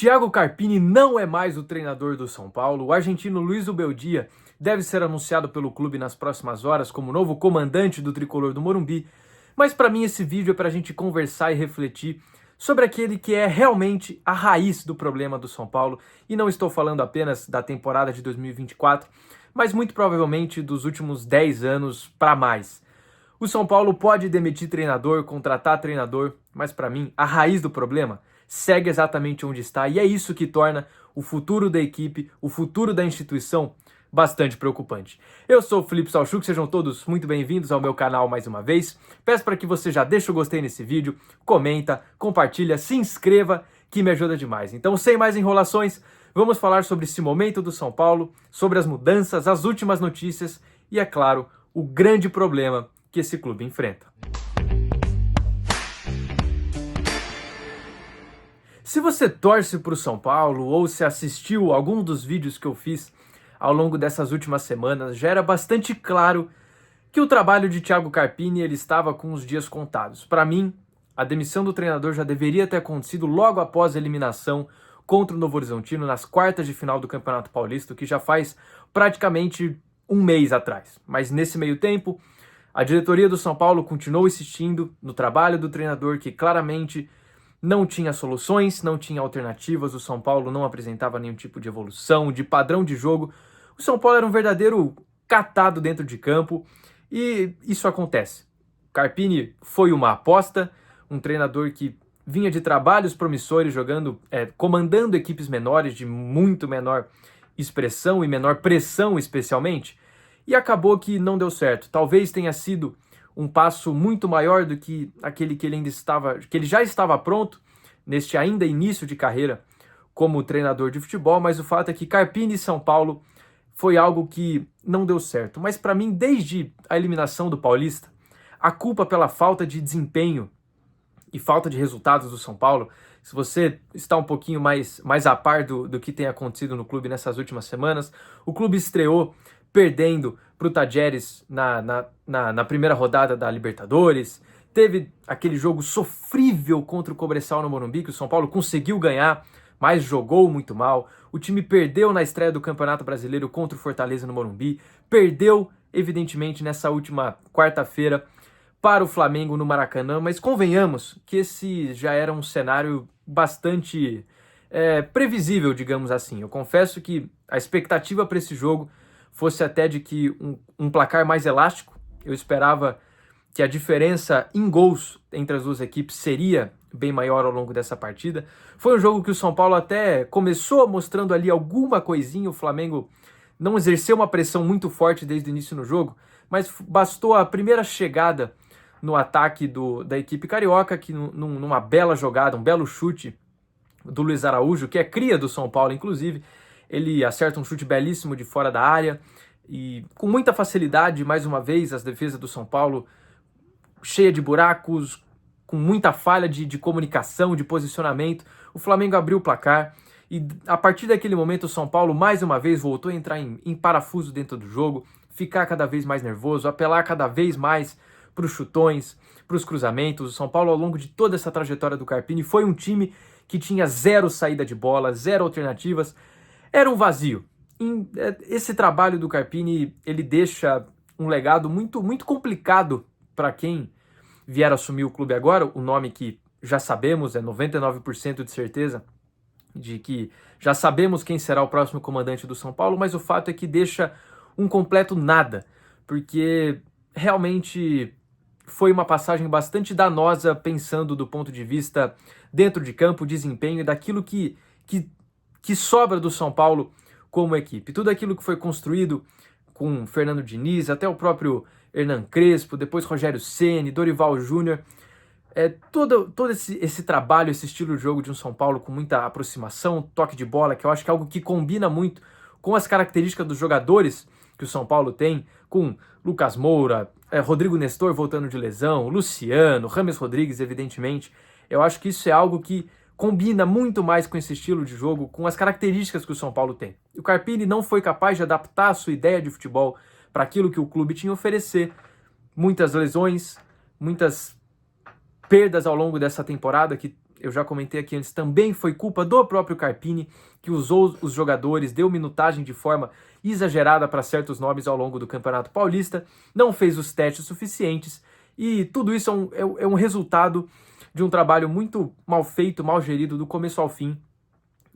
Thiago Carpini não é mais o treinador do São Paulo. O argentino Luiz Ubeldia deve ser anunciado pelo clube nas próximas horas como novo comandante do tricolor do Morumbi. Mas para mim esse vídeo é para a gente conversar e refletir sobre aquele que é realmente a raiz do problema do São Paulo. E não estou falando apenas da temporada de 2024, mas muito provavelmente dos últimos 10 anos para mais. O São Paulo pode demitir treinador, contratar treinador, mas para mim a raiz do problema segue exatamente onde está, e é isso que torna o futuro da equipe, o futuro da instituição, bastante preocupante. Eu sou o Felipe Salchuk, sejam todos muito bem-vindos ao meu canal mais uma vez. Peço para que você já deixe o gostei nesse vídeo, comenta, compartilha, se inscreva, que me ajuda demais. Então, sem mais enrolações, vamos falar sobre esse momento do São Paulo, sobre as mudanças, as últimas notícias e, é claro, o grande problema que esse clube enfrenta. Se você torce para o São Paulo ou se assistiu algum dos vídeos que eu fiz ao longo dessas últimas semanas, já era bastante claro que o trabalho de Thiago Carpini ele estava com os dias contados. Para mim, a demissão do treinador já deveria ter acontecido logo após a eliminação contra o Novo Horizontino nas quartas de final do Campeonato Paulista, que já faz praticamente um mês atrás. Mas nesse meio tempo, a diretoria do São Paulo continuou insistindo no trabalho do treinador, que claramente não tinha soluções, não tinha alternativas, o São Paulo não apresentava nenhum tipo de evolução, de padrão de jogo. O São Paulo era um verdadeiro catado dentro de campo e isso acontece. Carpini foi uma aposta, um treinador que vinha de trabalhos promissores, comandando equipes menores de muito menor expressão e menor pressão especialmente, e acabou que não deu certo. Talvez tenha sido um passo muito maior do que aquele que ele já estava pronto neste ainda início de carreira como treinador de futebol, mas o fato é que Carpini e São Paulo foi algo que não deu certo. Mas para mim, desde a eliminação do Paulista, a culpa pela falta de desempenho e falta de resultados do São Paulo, se você está um pouquinho mais a par do que tem acontecido no clube nessas últimas semanas, o clube estreou perdendo para o Tajeres na primeira rodada da Libertadores. Teve aquele jogo sofrível contra o Cobresal no Morumbi, que o São Paulo conseguiu ganhar, mas jogou muito mal. O time perdeu na estreia do Campeonato Brasileiro contra o Fortaleza no Morumbi. Perdeu, evidentemente, nessa última quarta-feira para o Flamengo no Maracanã. Mas convenhamos que esse já era um cenário bastante previsível, digamos assim. Eu confesso que a expectativa para esse jogo fosse até de que um placar mais elástico. Eu esperava que a diferença em gols entre as duas equipes seria bem maior ao longo dessa partida. Foi um jogo que o São Paulo até começou mostrando ali alguma coisinha. O Flamengo não exerceu uma pressão muito forte desde o início no jogo, mas bastou a primeira chegada no ataque da equipe carioca, que numa bela jogada, um belo chute do Luiz Araújo, que é cria do São Paulo, inclusive, ele acerta um chute belíssimo de fora da área e com muita facilidade, mais uma vez, as defesas do São Paulo cheia de buracos, com muita falha de comunicação, de posicionamento. O Flamengo abriu o placar e a partir daquele momento o São Paulo mais uma vez voltou a entrar em parafuso dentro do jogo, ficar cada vez mais nervoso, apelar cada vez mais para os chutões, para os cruzamentos. O São Paulo, ao longo de toda essa trajetória do Carpini, foi um time que tinha zero saída de bola, zero alternativas. Era um vazio. Esse trabalho do Carpini, ele deixa um legado muito, muito complicado para quem vier assumir o clube agora. O nome que já sabemos, é 99% de certeza de que já sabemos quem será o próximo comandante do São Paulo, mas o fato é que deixa um completo nada, porque realmente foi uma passagem bastante danosa, pensando do ponto de vista dentro de campo, desempenho e daquilo que sobra do São Paulo como equipe. Tudo aquilo que foi construído com Fernando Diniz, até o próprio Hernan Crespo, depois Rogério Ceni, Dorival Júnior, todo esse trabalho, esse estilo de jogo de um São Paulo com muita aproximação, toque de bola, que eu acho que é algo que combina muito com as características dos jogadores que o São Paulo tem, com Lucas Moura, Rodrigo Nestor voltando de lesão, Luciano, Rames Rodrigues, evidentemente. Eu acho que isso é algo que combina muito mais com esse estilo de jogo, com as características que o São Paulo tem. E o Carpini não foi capaz de adaptar a sua ideia de futebol para aquilo que o clube tinha a oferecer. Muitas lesões, muitas perdas ao longo dessa temporada, que eu já comentei aqui antes, também foi culpa do próprio Carpini, que usou os jogadores, deu minutagem de forma exagerada para certos nomes ao longo do Campeonato Paulista, não fez os testes suficientes, e tudo isso é um resultado de um trabalho muito mal feito, mal gerido do começo ao fim,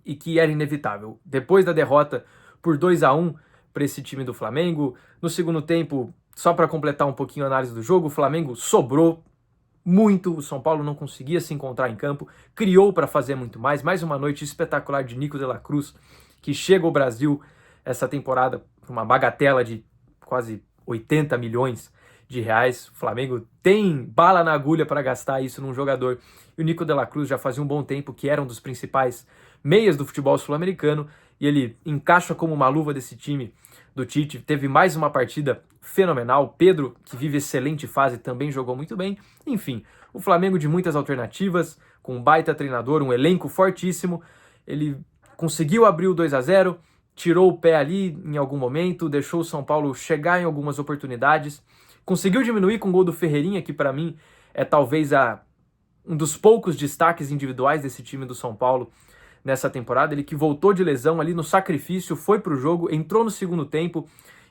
e que era inevitável. Depois da derrota por 2-1 para esse time do Flamengo, no segundo tempo, só para completar um pouquinho a análise do jogo, o Flamengo sobrou muito, o São Paulo não conseguia se encontrar em campo, criou para fazer muito mais uma noite espetacular de Nico de la Cruz, que chega ao Brasil essa temporada por uma bagatela de quase 80 milhões de reais. O Flamengo tem bala na agulha para gastar isso num jogador, e o Nico de la Cruz já fazia um bom tempo que era um dos principais meias do futebol sul-americano, e ele encaixa como uma luva desse time do Tite. Teve mais uma partida fenomenal. Pedro, que vive excelente fase, também jogou muito bem. Enfim, o Flamengo de muitas alternativas, com um baita treinador, um elenco fortíssimo. Ele conseguiu abrir o 2-0, tirou o pé ali em algum momento, deixou o São Paulo chegar em algumas oportunidades, conseguiu diminuir com o gol do Ferreirinha, que para mim é talvez um dos poucos destaques individuais desse time do São Paulo nessa temporada. Ele que voltou de lesão ali no sacrifício, foi pro jogo, entrou no segundo tempo,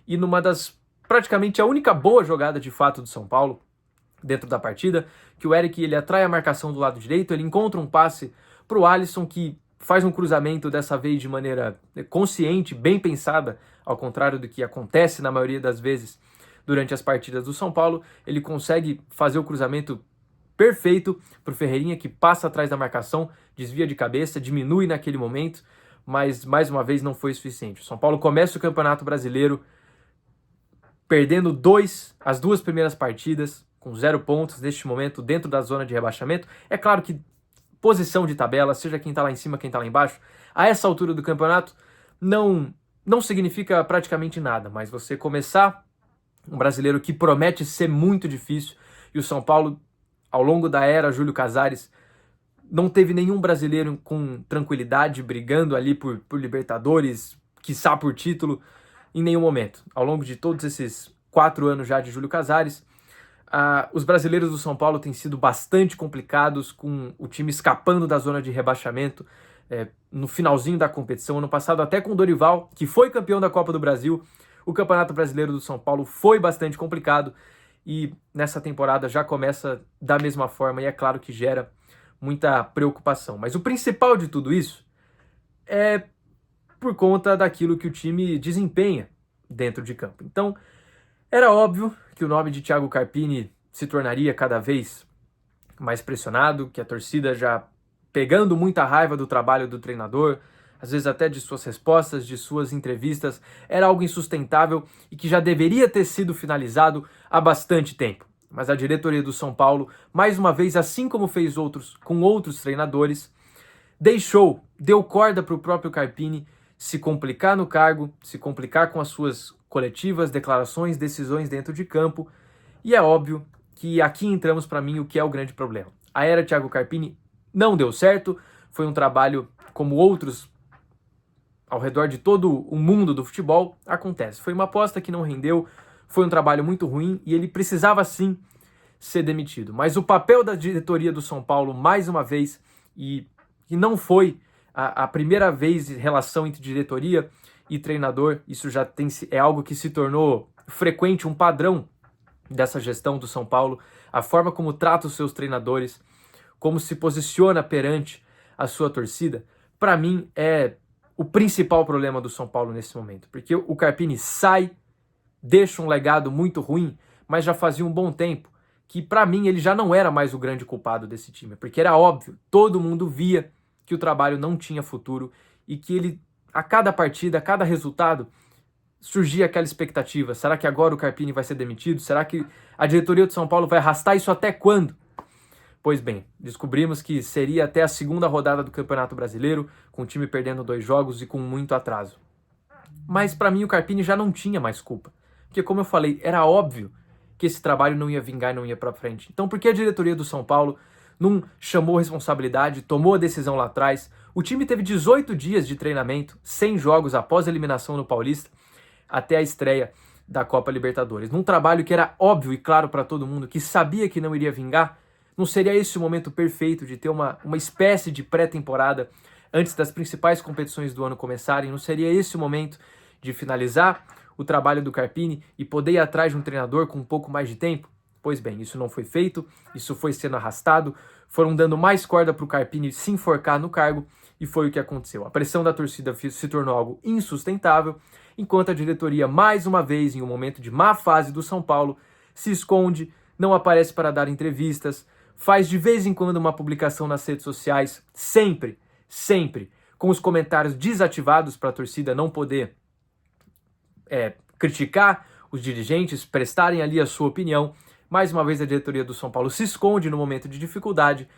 e numa das, praticamente a única boa jogada de fato do São Paulo dentro da partida, que o Eric ele atrai a marcação do lado direito, ele encontra um passe pro Alisson, que faz um cruzamento dessa vez de maneira consciente, bem pensada, ao contrário do que acontece na maioria das vezes durante as partidas do São Paulo. Ele consegue fazer o cruzamento perfeito para o Ferreirinha, que passa atrás da marcação, desvia de cabeça, diminui naquele momento, mas mais uma vez não foi suficiente. O São Paulo começa o Campeonato Brasileiro perdendo as duas primeiras partidas, com 0 pontos neste momento dentro da zona de rebaixamento. É claro que posição de tabela, seja quem está lá em cima, quem está lá embaixo, a essa altura do campeonato não significa praticamente nada, mas você começar um brasileiro que promete ser muito difícil, e o São Paulo, ao longo da era Júlio Casares, não teve nenhum brasileiro com tranquilidade, brigando ali por Libertadores, quiçá por título, em nenhum momento. Ao longo de todos esses 4 anos já de Júlio Casares, os brasileiros do São Paulo têm sido bastante complicados, com o time escapando da zona de rebaixamento no finalzinho da competição. Ano passado, até com o Dorival, que foi campeão da Copa do Brasil, o Campeonato Brasileiro do São Paulo foi bastante complicado, e nessa temporada já começa da mesma forma, e é claro que gera muita preocupação. Mas o principal de tudo isso é por conta daquilo que o time desempenha dentro de campo. Então, era óbvio que o nome de Thiago Carpini se tornaria cada vez mais pressionado, que a torcida já pegando muita raiva do trabalho do treinador, às vezes até de suas respostas, de suas entrevistas, era algo insustentável e que já deveria ter sido finalizado há bastante tempo. Mas a diretoria do São Paulo, mais uma vez, assim como fez com outros treinadores, deu corda para o próprio Carpini se complicar no cargo, se complicar com as suas coletivas, declarações, decisões dentro de campo. E é óbvio que aqui entramos para mim o que é o grande problema. A era Thiago Carpini não deu certo, foi um trabalho como outros ao redor de todo o mundo do futebol acontece. Foi uma aposta que não rendeu, foi um trabalho muito ruim e ele precisava sim ser demitido. Mas o papel da diretoria do São Paulo, mais uma vez, e não foi a primeira vez em relação entre diretoria e treinador, isso já é algo que se tornou frequente, um padrão dessa gestão do São Paulo, a forma como trata os seus treinadores, como se posiciona perante a sua torcida, para mim é o principal problema do São Paulo nesse momento, porque o Carpini sai, deixa um legado muito ruim, mas já fazia um bom tempo que, para mim, ele já não era mais o grande culpado desse time, porque era óbvio, todo mundo via que o trabalho não tinha futuro e que ele, a cada partida, a cada resultado, surgia aquela expectativa. Será que agora o Carpini vai ser demitido? Será que a diretoria do São Paulo vai arrastar isso até quando? Pois bem, descobrimos que seria até a segunda rodada do Campeonato Brasileiro, com o time perdendo 2 jogos e com muito atraso. Mas para mim o Carpini já não tinha mais culpa, porque, como eu falei, era óbvio que esse trabalho não ia vingar e não ia para frente. Então por que a diretoria do São Paulo não chamou responsabilidade, tomou a decisão lá atrás? O time teve 18 dias de treinamento, 100 jogos após a eliminação no Paulista, até a estreia da Copa Libertadores. Num trabalho que era óbvio e claro para todo mundo, que sabia que não iria vingar, Não seria esse o momento perfeito de ter uma espécie de pré-temporada antes das principais competições do ano começarem? Não seria esse o momento de finalizar o trabalho do Carpini e poder ir atrás de um treinador com um pouco mais de tempo? Pois bem, isso não foi feito, isso foi sendo arrastado, foram dando mais corda para o Carpini se enforcar no cargo e foi o que aconteceu. A pressão da torcida se tornou algo insustentável, enquanto a diretoria, mais uma vez, em um momento de má fase do São Paulo, se esconde, não aparece para dar entrevistas, faz de vez em quando uma publicação nas redes sociais, sempre, com os comentários desativados para a torcida não poder criticar os dirigentes, prestarem ali a sua opinião. Mais uma vez a diretoria do São Paulo se esconde no momento de dificuldade,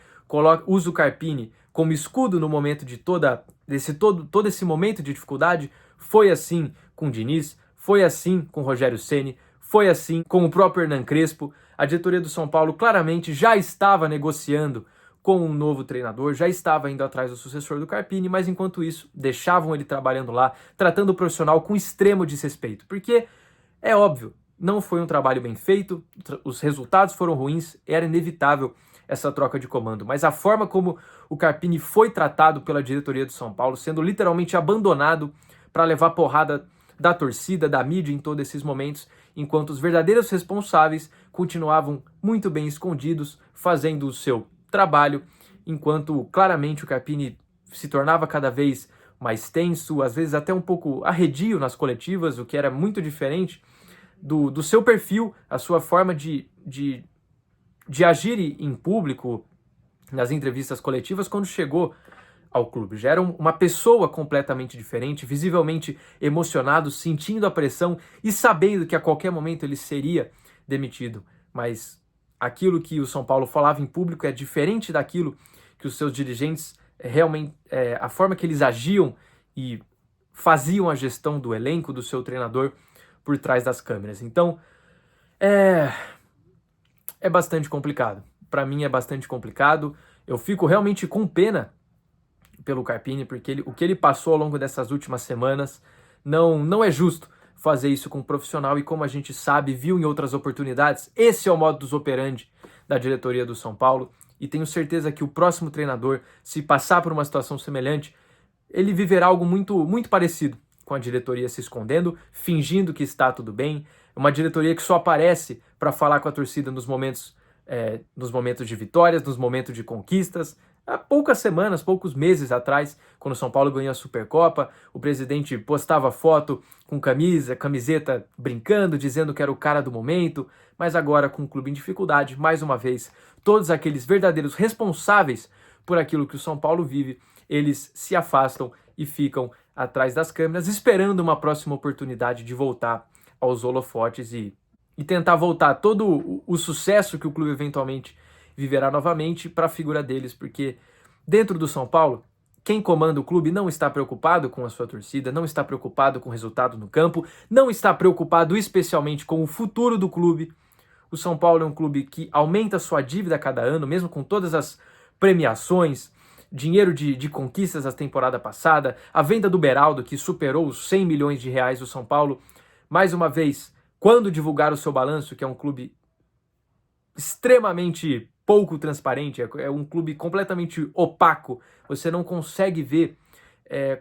usa o Carpini como escudo no momento de todo esse momento de dificuldade. Foi assim com o Diniz, foi assim com o Rogério Ceni, foi assim com o próprio Hernan Crespo. A diretoria do São Paulo claramente já estava negociando com um novo treinador, já estava indo atrás do sucessor do Carpini, mas enquanto isso deixavam ele trabalhando lá, tratando o profissional com extremo desrespeito, porque é óbvio, não foi um trabalho bem feito, os resultados foram ruins, era inevitável essa troca de comando, mas a forma como o Carpini foi tratado pela diretoria do São Paulo, sendo literalmente abandonado para levar porrada da torcida, da mídia em todos esses momentos, enquanto os verdadeiros responsáveis continuavam muito bem escondidos, fazendo o seu trabalho, enquanto claramente o Carpini se tornava cada vez mais tenso, às vezes até um pouco arredio nas coletivas, o que era muito diferente do seu perfil, a sua forma de agir em público, nas entrevistas coletivas, quando chegou ao clube. Já era uma pessoa completamente diferente, visivelmente emocionado, sentindo a pressão e sabendo que a qualquer momento ele seria demitido. Mas aquilo que o São Paulo falava em público é diferente daquilo que os seus dirigentes realmente, a forma que eles agiam e faziam a gestão do elenco, do seu treinador, por trás das câmeras. Então, é bastante complicado. Para mim é bastante complicado. Eu fico realmente com pena pelo Carpini, porque o que ele passou ao longo dessas últimas semanas não é justo fazer isso com um profissional, e como a gente sabe, viu em outras oportunidades, esse é o modus operandi da diretoria do São Paulo, e tenho certeza que o próximo treinador, se passar por uma situação semelhante, ele viverá algo muito, muito parecido, com a diretoria se escondendo, fingindo que está tudo bem, uma diretoria que só aparece para falar com a torcida nos momentos de vitórias, nos momentos de conquistas. Há poucas semanas, poucos meses atrás, quando o São Paulo ganhou a Supercopa, o presidente postava foto com camiseta, brincando, dizendo que era o cara do momento, mas agora com o clube em dificuldade, mais uma vez, todos aqueles verdadeiros responsáveis por aquilo que o São Paulo vive, eles se afastam e ficam atrás das câmeras, esperando uma próxima oportunidade de voltar aos holofotes e tentar voltar todo o sucesso que o clube eventualmente viverá novamente para a figura deles, porque dentro do São Paulo, quem comanda o clube não está preocupado com a sua torcida, não está preocupado com o resultado no campo, não está preocupado especialmente com o futuro do clube. O São Paulo é um clube que aumenta sua dívida a cada ano, mesmo com todas as premiações, dinheiro de conquistas da temporada passada, a venda do Beraldo, que superou os 100 milhões de reais do São Paulo. Mais uma vez, quando divulgar o seu balanço, que é um clube extremamente pouco transparente, é um clube completamente opaco, você não consegue ver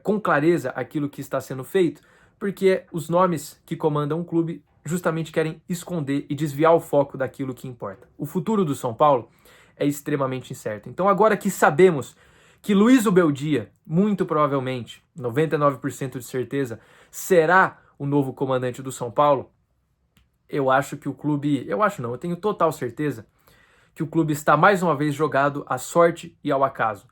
com clareza aquilo que está sendo feito, porque os nomes que comandam o clube justamente querem esconder e desviar o foco daquilo que importa. O futuro do São Paulo é extremamente incerto. Então agora que sabemos que Luiz Ubeldia, muito provavelmente, 99% de certeza, será o novo comandante do São Paulo, eu tenho total certeza que o clube está mais uma vez jogado à sorte e ao acaso,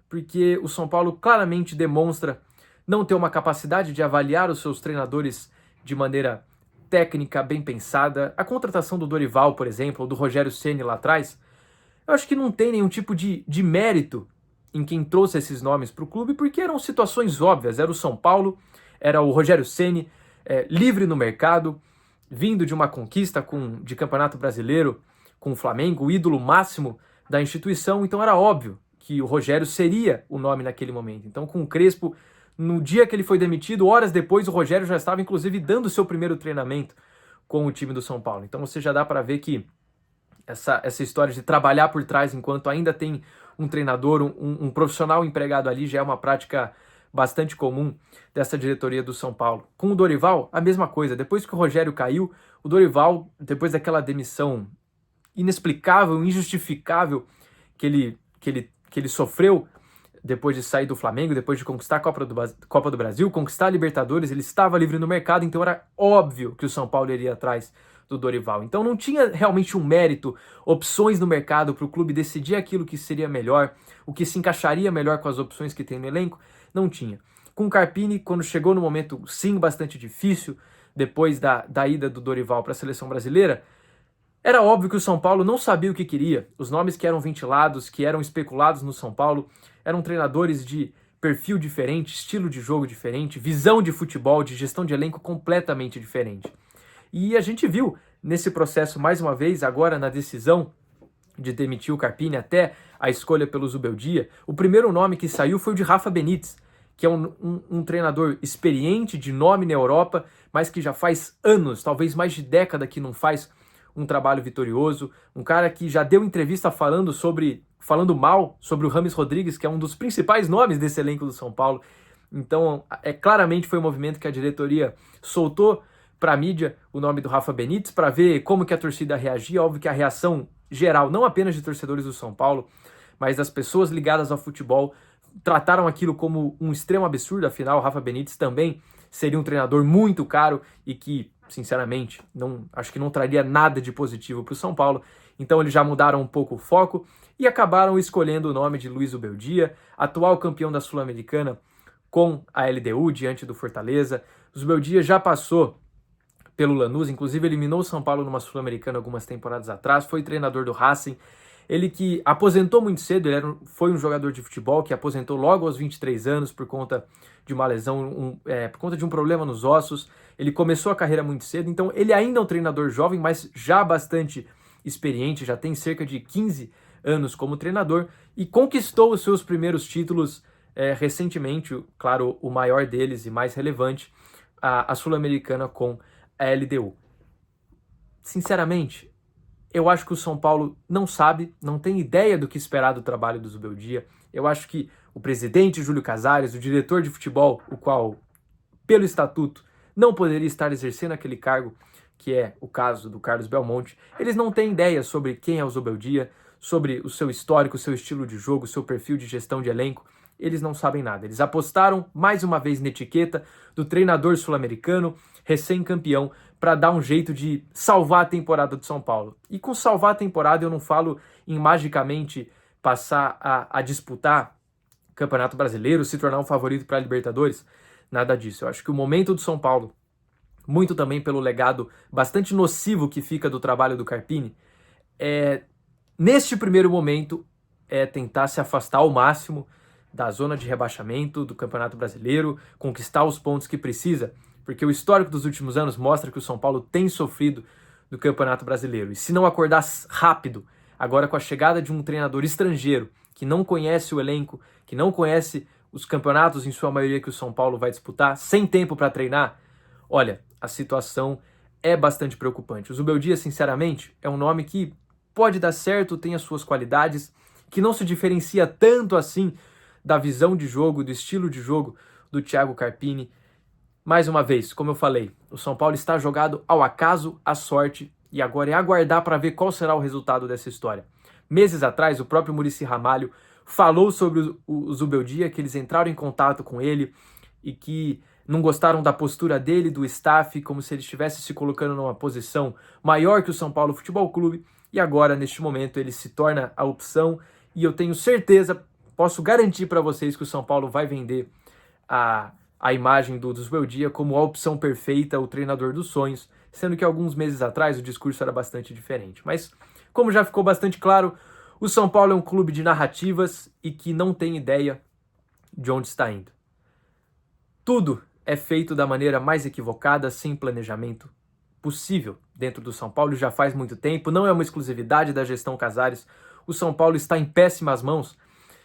porque o São Paulo claramente demonstra não ter uma capacidade de avaliar os seus treinadores de maneira técnica, bem pensada. A contratação do Dorival, por exemplo, ou do Rogério Ceni lá atrás, eu acho que não tem nenhum tipo de mérito em quem trouxe esses nomes para o clube, porque eram situações óbvias. Era o São Paulo, era o Rogério Ceni, livre no mercado, vindo de uma conquista de Campeonato Brasileiro com o Flamengo, o ídolo máximo da instituição, então era óbvio que o Rogério seria o nome naquele momento. Então, com o Crespo, no dia que ele foi demitido, horas depois, o Rogério já estava, inclusive, dando o seu primeiro treinamento com o time do São Paulo. Então, você já dá para ver que essa história de trabalhar por trás enquanto ainda tem um treinador, um profissional empregado ali, já é uma prática bastante comum dessa diretoria do São Paulo. Com o Dorival, a mesma coisa. Depois que o Rogério caiu, o Dorival, depois daquela demissão inexplicável, injustificável que ele sofreu depois de sair do Flamengo, depois de conquistar a Copa do Brasil, conquistar a Libertadores, ele estava livre no mercado, então era óbvio que o São Paulo iria atrás do Dorival. Então não tinha realmente um mérito, opções no mercado para o clube decidir aquilo que seria melhor, o que se encaixaria melhor com as opções que tem no elenco, não tinha. Com o Carpini, quando chegou no momento, sim, bastante difícil, depois da ida do Dorival para a seleção brasileira, era óbvio que o São Paulo não sabia o que queria. Os nomes que eram ventilados, que eram especulados no São Paulo, eram treinadores de perfil diferente, estilo de jogo diferente, visão de futebol, de gestão de elenco completamente diferente. E a gente viu nesse processo, mais uma vez, agora na decisão de demitir o Carpini até a escolha pelo Zubeldia, o primeiro nome que saiu foi o de Rafa Benítez, que é um treinador experiente, de nome na Europa, mas que já faz anos, talvez mais de década que não faz um trabalho vitorioso, um cara que já deu entrevista falando mal sobre o Rames Rodrigues, que é um dos principais nomes desse elenco do São Paulo. Então, claramente foi um movimento que a diretoria soltou para a mídia o nome do Rafa Benítez, para ver como que a torcida reagia. Óbvio que a reação geral, não apenas de torcedores do São Paulo, mas das pessoas ligadas ao futebol, trataram aquilo como um extremo absurdo. Afinal, o Rafa Benítez também seria um treinador muito caro e que, sinceramente, acho que não traria nada de positivo para o São Paulo. Então eles já mudaram um pouco o foco e acabaram escolhendo o nome de Luiz Zubeldia, atual campeão da Sul-Americana com a LDU diante do Fortaleza. O Zubeldia já passou pelo Lanús, inclusive eliminou o São Paulo numa Sul-Americana algumas temporadas atrás, foi treinador do Racing. Ele que aposentou muito cedo, foi um jogador de futebol que aposentou logo aos 23 anos por conta de uma lesão, por conta de um problema nos ossos. Ele começou a carreira muito cedo, então ele ainda é um treinador jovem, mas já bastante experiente, já tem cerca de 15 anos como treinador e conquistou os seus primeiros títulos recentemente, claro, o maior deles e mais relevante, a Sul-Americana com a LDU. Sinceramente, eu acho que o São Paulo não sabe, não tem ideia do que esperar do trabalho do Zubeldia. Eu acho que o presidente Júlio Casares, o diretor de futebol, o qual, pelo estatuto, não poderia estar exercendo aquele cargo, que é o caso do Carlos Belmonte, eles não têm ideia sobre quem é o Zubeldia, sobre o seu histórico, o seu estilo de jogo, o seu perfil de gestão de elenco. Eles não sabem nada. Eles apostaram mais uma vez na etiqueta do treinador sul-americano, recém-campeão, para dar um jeito de salvar a temporada do São Paulo. E com salvar a temporada eu não falo em magicamente passar a disputar Campeonato Brasileiro, se tornar um favorito para a Libertadores. Nada disso. Eu acho que o momento do São Paulo, muito também pelo legado bastante nocivo que fica do trabalho do Carpini, neste primeiro momento, tentar se afastar ao máximo da zona de rebaixamento do Campeonato Brasileiro, conquistar os pontos que precisa, porque o histórico dos últimos anos mostra que o São Paulo tem sofrido do Campeonato Brasileiro. E se não acordar rápido, agora com a chegada de um treinador estrangeiro, que não conhece o elenco, que não conhece os campeonatos em sua maioria que o São Paulo vai disputar, sem tempo para treinar, olha, a situação é bastante preocupante. O Zubeldia, sinceramente, é um nome que pode dar certo, tem as suas qualidades, que não se diferencia tanto assim da visão de jogo, do estilo de jogo do Thiago Carpini. Mais uma vez, como eu falei, o São Paulo está jogado ao acaso, à sorte, e agora é aguardar para ver qual será o resultado dessa história. Meses atrás, o próprio Muricy Ramalho falou sobre o Zubeldia, que eles entraram em contato com ele e que não gostaram da postura dele, do staff, como se ele estivesse se colocando numa posição maior que o São Paulo Futebol Clube, e agora, neste momento, ele se torna a opção, e eu tenho certeza, posso garantir para vocês que o São Paulo vai vender a imagem do Zubeldia como a opção perfeita, o treinador dos sonhos, sendo que alguns meses atrás o discurso era bastante diferente. Mas, como já ficou bastante claro, o São Paulo é um clube de narrativas e que não tem ideia de onde está indo. Tudo é feito da maneira mais equivocada, sem planejamento possível dentro do São Paulo já faz muito tempo, não é uma exclusividade da gestão Casares. O São Paulo está em péssimas mãos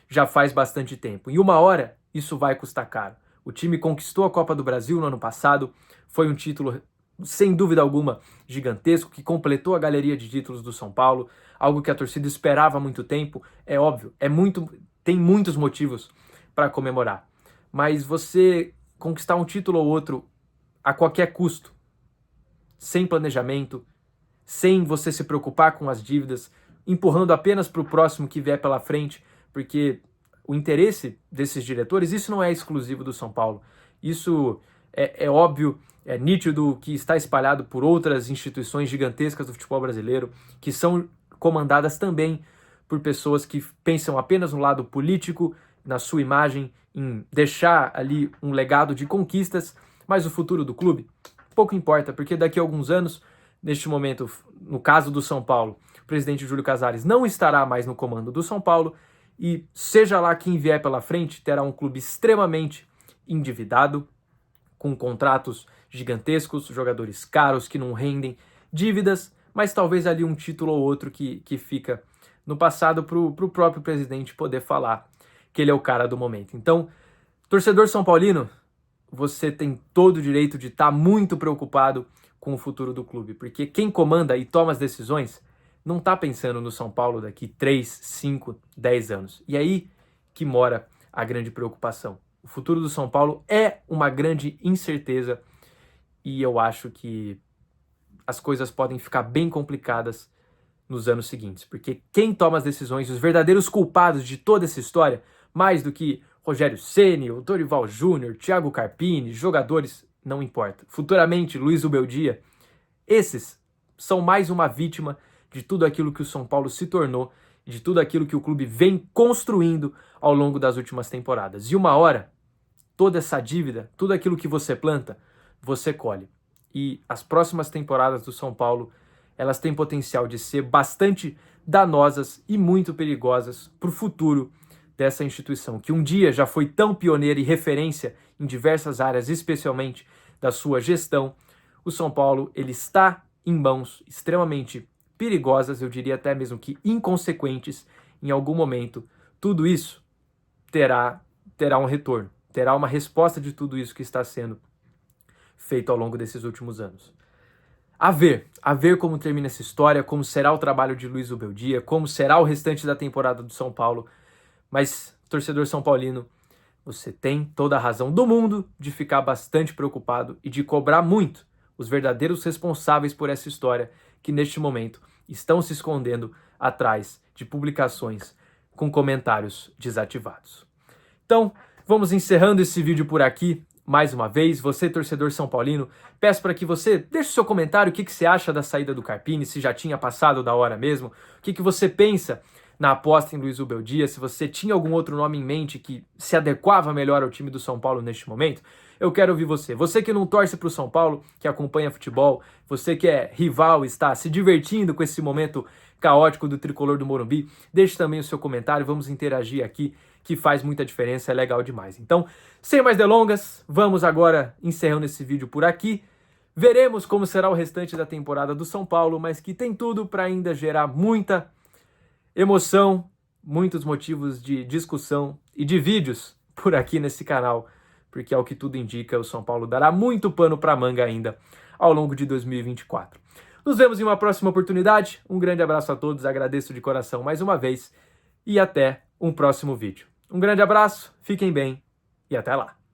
já faz bastante tempo. E uma hora isso vai custar caro. O time conquistou a Copa do Brasil no ano passado, foi um título sem dúvida alguma, gigantesco, que completou a galeria de títulos do São Paulo, algo que a torcida esperava há muito tempo. É óbvio, tem muitos motivos para comemorar. Mas você conquistar um título ou outro a qualquer custo, sem planejamento, sem você se preocupar com as dívidas, empurrando apenas para o próximo que vier pela frente, porque o interesse desses diretores, isso não é exclusivo do São Paulo. Isso é óbvio, é nítido que está espalhado por outras instituições gigantescas do futebol brasileiro, que são comandadas também por pessoas que pensam apenas no lado político, na sua imagem, em deixar ali um legado de conquistas, mas o futuro do clube pouco importa, porque daqui a alguns anos, neste momento, no caso do São Paulo, o presidente Júlio Casares não estará mais no comando do São Paulo e seja lá quem vier pela frente, terá um clube extremamente endividado, com contratos gigantescos, jogadores caros que não rendem, dívidas, mas talvez ali um título ou outro que fica no passado para o próprio presidente poder falar que ele é o cara do momento. Então, torcedor são paulino, você tem todo o direito de estar muito preocupado com o futuro do clube, porque quem comanda e toma as decisões não está pensando no São Paulo daqui 3, 5, 10 anos. E aí que mora a grande preocupação. O futuro do São Paulo é uma grande incerteza e eu acho que as coisas podem ficar bem complicadas nos anos seguintes, porque quem toma as decisões, os verdadeiros culpados de toda essa história, mais do que Rogério Ceni, o Dorival Júnior, Thiago Carpini, jogadores, não importa. Futuramente, Luiz Ubeldia, esses são mais uma vítima de tudo aquilo que o São Paulo se tornou, de tudo aquilo que o clube vem construindo ao longo das últimas temporadas. E uma hora, toda essa dívida, tudo aquilo que você planta, você colhe. E as próximas temporadas do São Paulo, elas têm potencial de ser bastante danosas e muito perigosas para o futuro dessa instituição, que um dia já foi tão pioneira e referência em diversas áreas, especialmente da sua gestão. O São Paulo, ele está em mãos extremamente perigosas, eu diria até mesmo que inconsequentes. Em algum momento, tudo isso terá um retorno, terá uma resposta de tudo isso que está sendo feito ao longo desses últimos anos. A ver como termina essa história, como será o trabalho de Luiz Ubeldia, como será o restante da temporada do São Paulo. Mas, torcedor são paulino, você tem toda a razão do mundo de ficar bastante preocupado e de cobrar muito os verdadeiros responsáveis por essa história que, neste momento, estão se escondendo atrás de publicações com comentários desativados. Então, vamos encerrando esse vídeo por aqui. Mais uma vez, você, torcedor são paulino, peço para que você deixe o seu comentário, o que você acha da saída do Carpini, se já tinha passado da hora mesmo, o que você pensa na aposta em Luiz Ubeldia, se você tinha algum outro nome em mente que se adequava melhor ao time do São Paulo neste momento. Eu quero ouvir você. Você que não torce para o São Paulo, que acompanha futebol, você que é rival, está se divertindo com esse momento caótico do tricolor do Morumbi, deixe também o seu comentário, vamos interagir aqui, que faz muita diferença, é legal demais. Então, sem mais delongas, vamos agora encerrando esse vídeo por aqui. Veremos como será o restante da temporada do São Paulo, mas que tem tudo para ainda gerar muita emoção, muitos motivos de discussão e de vídeos por aqui nesse canal, porque ao que tudo indica, o São Paulo dará muito pano para manga ainda ao longo de 2024. Nos vemos em uma próxima oportunidade, um grande abraço a todos, agradeço de coração mais uma vez e até um próximo vídeo. Um grande abraço, fiquem bem e até lá!